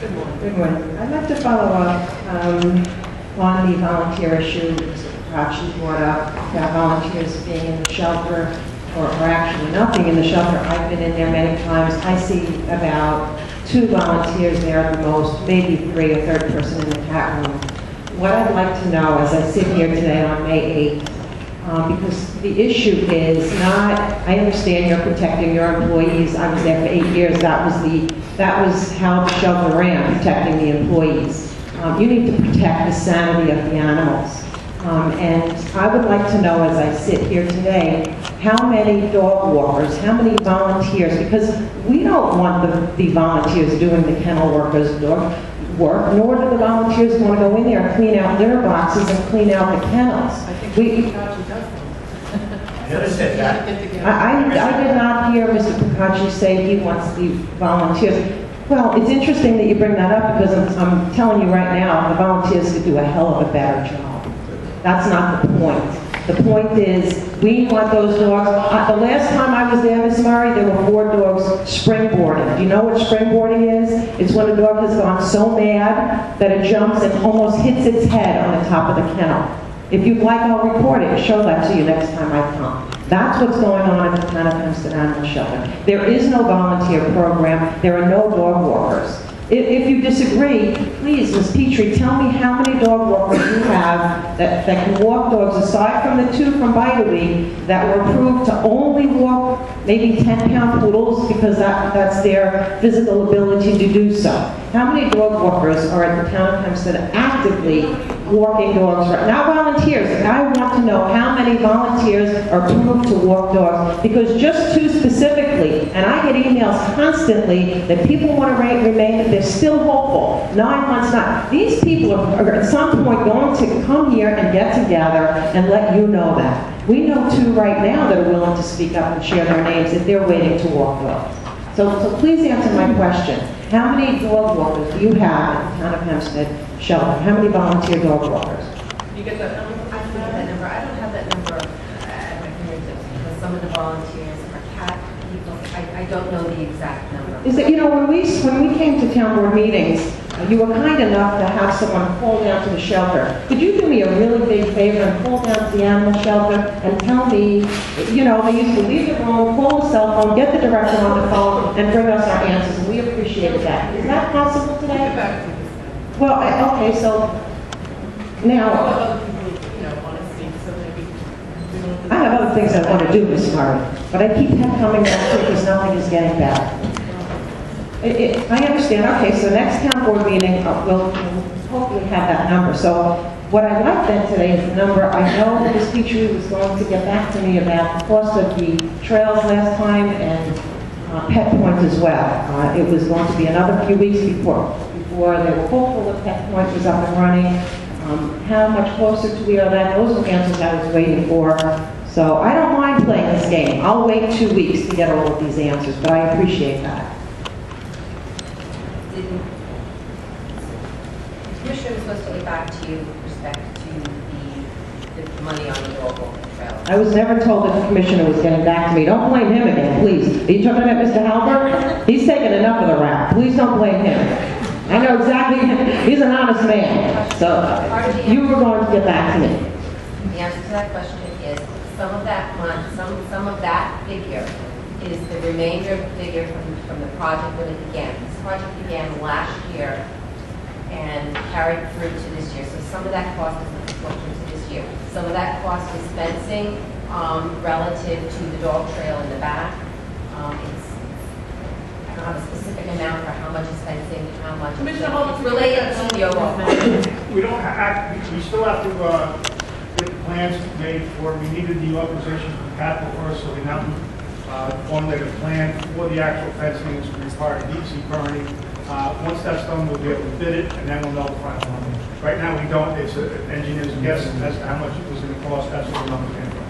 Good morning. Good morning. I'd like to follow up on the volunteer issue Mr. Pacacci brought up about volunteers being in the shelter, or actually not being in the shelter. I've been in there many times. I see about 2 volunteers there at the most, maybe 3, a third person in the cat room. What I'd like to know as I sit here today on May 8th, because the issue is not, I understand you're protecting your employees. I was there for 8 years. That was how the shelter ran, protecting the employees. You need to protect the sanity of the animals. And I would like to know, as I sit here today, how many dog walkers, how many volunteers, because we don't want the volunteers doing the kennel workers' dog work, nor do the volunteers want to go in there and clean out litter boxes and clean out the kennels. I think Mr. Pacacci does I never said that. I did not hear Mr. Pacacci say he wants the volunteers. Well, it's interesting that you bring that up because I'm telling you right now, the volunteers could do a hell of a better job. That's not the point. The point is, we want those dogs. The last time I was there, Miss Murray, there were 4 dogs springboarding. Do you know what springboarding is? It's when a dog has gone so mad that it jumps and almost hits its head on the top of the kennel. If you'd like, I'll record it and show that to you next time I come. That's what's going on at the town of Hempstead Animal Shelter. There is no volunteer program. There are no dog walkers. If you disagree, please, Ms. Petrie, tell me how many dog walkers you have that can walk dogs, aside from the 2 from Bite-A-Week that were approved to only walk maybe 10-pound poodles because that's their physical ability to do so. How many dog walkers are at the town of Hempstead actively walking dogs right now? Volunteers. I want to know how many volunteers are approved to walk dogs, because just 2 specifically, and I get emails constantly that people want to remain, that they're still hopeful. 9 months not. These people are at some point going to come here and get together and let you know that. We know 2 right now that are willing to speak up and share their names if they're waiting to walk dogs. So please answer my question. How many dog walkers do you have at the town of Hempstead Shelter? How many volunteer dog walkers? You get that number? I don't have that number. I don't have that number at my fingertips because some of the volunteers are cat people. I don't know the exact number. Is that, you know, when we came to town board meetings, you were kind enough to have someone call down to the shelter. Could you do me a really big favor and call down to the animal shelter and tell me, you know, they used to leave the room, call the cell phone, get the director on the phone, and bring us our answers, and we appreciated that. Is that possible today? Get back to you. Well, okay, so now, Other people, want to speak, so maybe we don't. I have other things I want to do, Ms. Murray, but I keep coming back to it because nothing is getting better. I understand. Okay, so next town board meeting, we'll hopefully have that number. So what I'd like then today is the number. I know that Ms. Petrie was going to get back to me about the cost of the trails last time and Pet Point as well. It was going to be another few weeks before they were hopeful that Pet Point was up and running. How much closer to we are that? Those are answers I was waiting for. So I don't mind playing this game. I'll wait 2 weeks to get all of these answers, but I appreciate that. The commissioner was supposed to get back to you with respect to the money on the dog walking trail. I was never told that the commissioner was getting back to me. Don't blame him again, please. Are you talking about Mr. Halbert? He's taken enough of the rap. Please don't blame him. I know exactly. He's an honest man. So you were going to get back to me. The answer to that question is some of that money, some of that figure is the remainder of the figure from the project when it began. This project began last year and carried through to this year. So some of that cost is in proportion to this year. Some of that cost is fencing relative to the dog trail in the back. I don't have a specific amount for how much is fencing, how much is related to the overall. We still have to get the plans made for, we needed the authorization from capital first, so we now formulate a plan for the actual fencing, which will require a deep sea permitting. Once that's done, we'll be able to bid it, and then we'll know the final number. Right now, we don't. It's an engineer's guess as to how much it was going to cost. That's what the number came from.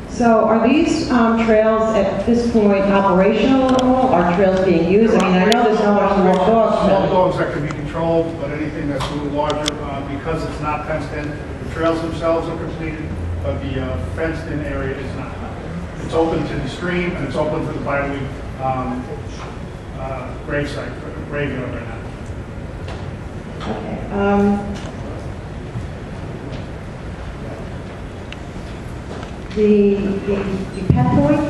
So are these trails at this point operational at all? Are trails being used? I mean, I know there's no one to walk dogs. Small dogs that can be controlled, but anything that's a little larger, because it's not fenced in, the trails themselves are completed, but the fenced-in area is not. It's open to the stream, and it's open to the Bite-A-Week gravesite, graveyard right now. Okay. The pet point?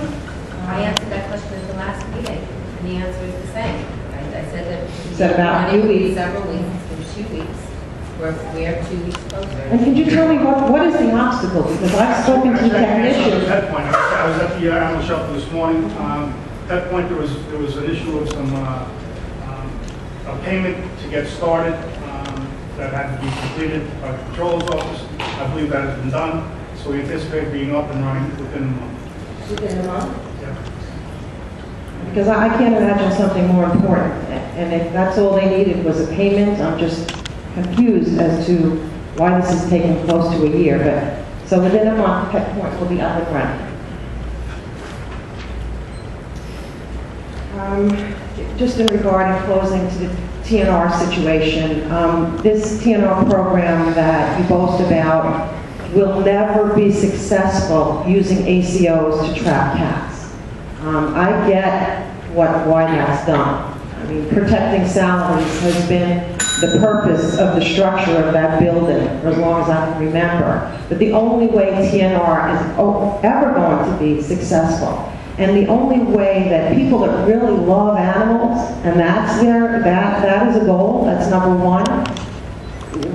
I answered that question at the last meeting, and the answer is the same. I said that. Said about it would 2 be weeks. Several weeks, it was 2 weeks. We're 2 weeks closer. And can you tell me what is the obstacle? Because I've spoken to Actually, I can answer on the technicians. pet point. I was at the animal shelter this morning. Pet point, there was an issue of some, a payment to get started that had to be completed by the controller's office. I believe that has been done, so we anticipate being up and running within a month. Within a month? Yeah. Because I can't imagine something more important. And if that's all they needed was a payment, I'm just confused as to why this is taking close to a year. But so within a month, Pet Point will be up and running. Just in regard in closing to the TNR situation, this TNR program that you boast about will never be successful using ACOs to trap cats. I get why that's done. I mean, protecting salaries has been the purpose of the structure of that building for as long as I can remember. But the only way TNR is ever going to be successful, and the only way that people that really love animals, and that is a goal, that's number one,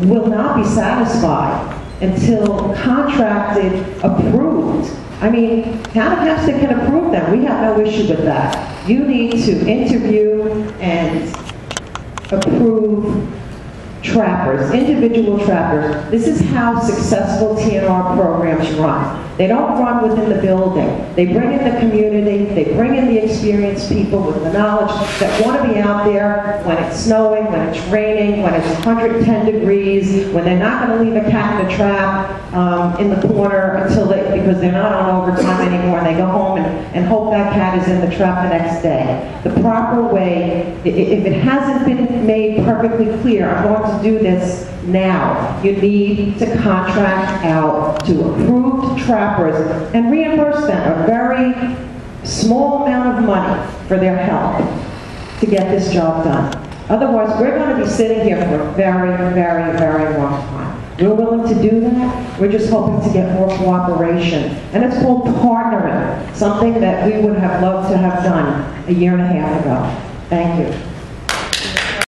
will not be satisfied until contracted, approved. I mean, Town of Hempstead can approve them. We have no issue with that. You need to interview and approve trappers, individual trappers. This is how successful TNR programs run. They don't run within the building. They bring in the community, they bring in the experienced people with the knowledge that want to be out there when it's snowing, when it's raining, when it's 110 degrees, when they're not going to leave a cat in a trap in the corner because they're not on overtime anymore, and they go home and hope that cat is in the trap the next day. The proper way, if it hasn't been made perfectly clear, I'm going to do this now. You need to contract out to approved trappers and reimburse them a very small amount of money for their help to get this job done. Otherwise, we're going to be sitting here for a very, very, very long time. We're willing to do that. We're just hoping to get more cooperation. And it's called partnering, something that we would have loved to have done a year and a half ago. Thank you.